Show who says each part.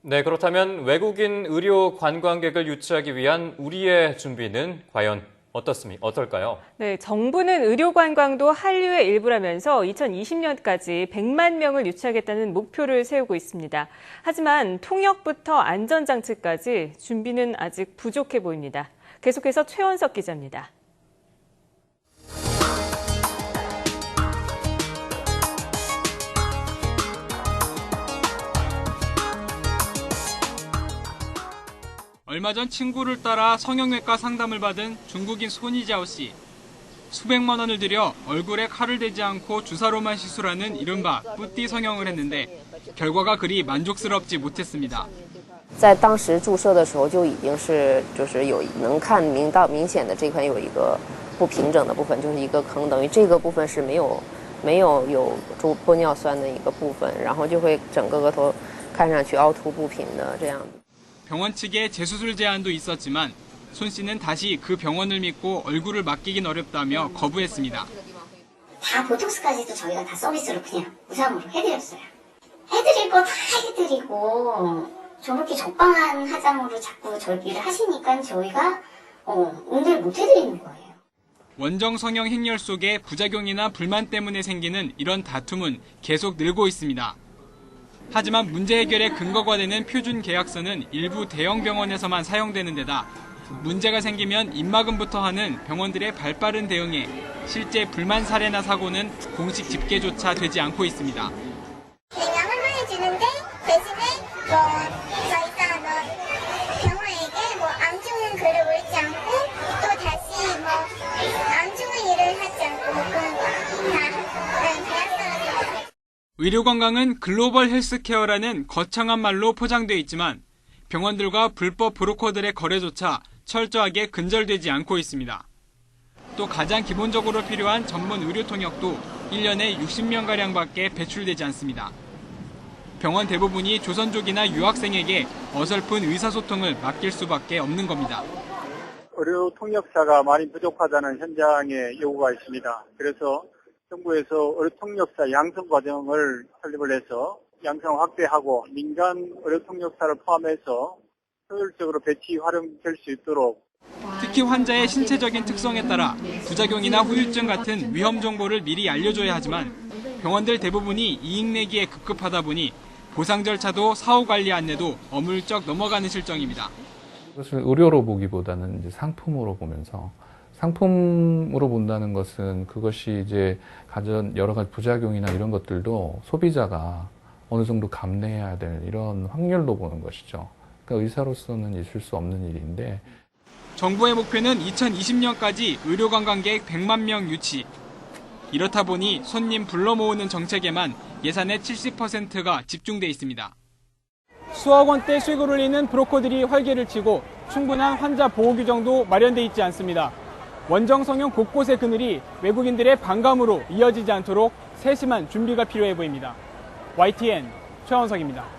Speaker 1: 네, 그렇다면 외국인 의료 관광객을 유치하기 위한 우리의 준비는 과연 어떨까요?
Speaker 2: 네, 정부는 의료 관광도 한류의 일부라면서 2020년까지 100만 명을 유치하겠다는 목표를 세우고 있습니다. 하지만 통역부터 안전장치까지 준비는 아직 부족해 보입니다. 계속해서 최원석 기자입니다.
Speaker 3: 얼마 전 친구를 따라 성형외과 상담을 받은 중국인 손이자오 씨. 수백만 원을 들여 얼굴에 칼을 대지 않고 주사로만 시술하는 이른바 뿌띠 성형을 했는데 결과가 그리 만족스럽지 못했습니다.
Speaker 4: 在当时注射的时候就已经是有能看明显的这块有一个不平整的部分，就是一个坑，等于这个部分是没有玻尿酸的一个部分，然后就会整个额头看上去凹凸不平的这样。
Speaker 3: 병원 측의 재수술 제안도 있었지만 손 씨는 다시 그 병원을 믿고 얼굴을 맡기긴 어렵다며 거부했습니다.
Speaker 5: 다 보톡스까지도 저희가 다 서비스로 그냥 무상으로 해드렸어요. 해드릴 거 다 해드리고 저렇게 적방한 화장으로 자꾸 절기를 하시니까 저희가 응대를 못 해드리는 거예요.
Speaker 3: 원정 성형 행렬 속에 부작용이나 불만 때문에 생기는 이런 다툼은 계속 늘고 있습니다. 하지만 문제 해결의 근거가 되는 표준 계약서는 일부 대형 병원에서만 사용되는 데다 문제가 생기면 입막음부터 하는 병원들의 발빠른 대응에 실제 불만 사례나 사고는 공식 집계조차 되지 않고 있습니다.
Speaker 5: 개량을 해주는데 대신에 저희가 병원에게 안중은 글을 옳지 않고 또 다시 안중은 일을 하지 않고 그런 거 계약서를
Speaker 3: 의료관광은 글로벌 헬스케어라는 거창한 말로 포장돼 있지만 병원들과 불법 브로커들의 거래조차 철저하게 근절되지 않고 있습니다. 또 가장 기본적으로 필요한 전문 의료 통역도 1년에 60명가량밖에 배출되지 않습니다. 병원 대부분이 조선족이나 유학생에게 어설픈 의사소통을 맡길 수밖에 없는 겁니다.
Speaker 6: 의료 통역사가 많이 부족하다는 현장의 요구가 있습니다. 그래서 정부에서 의료통역사 양성 과정을 설립을 해서 양성 확대하고 민간 의료통역사를 포함해서 효율적으로 배치 활용될 수 있도록
Speaker 3: 특히 환자의 신체적인 특성에 따라 부작용이나 후유증 같은 위험 정보를 미리 알려줘야 하지만 병원들 대부분이 이익 내기에 급급하다 보니 보상 절차도 사후 관리 안내도 어물쩍 넘어가는 실정입니다.
Speaker 7: 그것을 의료로 보기보다는 이제 상품으로 보면서 상품으로 본다는 것은 그것이 이제 가진 여러 가지 부작용이나 이런 것들도 소비자가 어느 정도 감내해야 될 이런 확률로 보는 것이죠. 그러니까 의사로서는 있을 수 없는 일인데.
Speaker 3: 정부의 목표는 2020년까지 의료관광객 100만 명 유치. 이렇다 보니 손님 불러 모으는 정책에만 예산의 70%가 집중돼 있습니다. 수억 원대 수익을 올리는 브로커들이 활개를 치고 충분한 환자 보호 규정도 마련돼 있지 않습니다. 원정 성형 곳곳의 그늘이 외국인들의 반감으로 이어지지 않도록 세심한 준비가 필요해 보입니다. YTN 최원석입니다.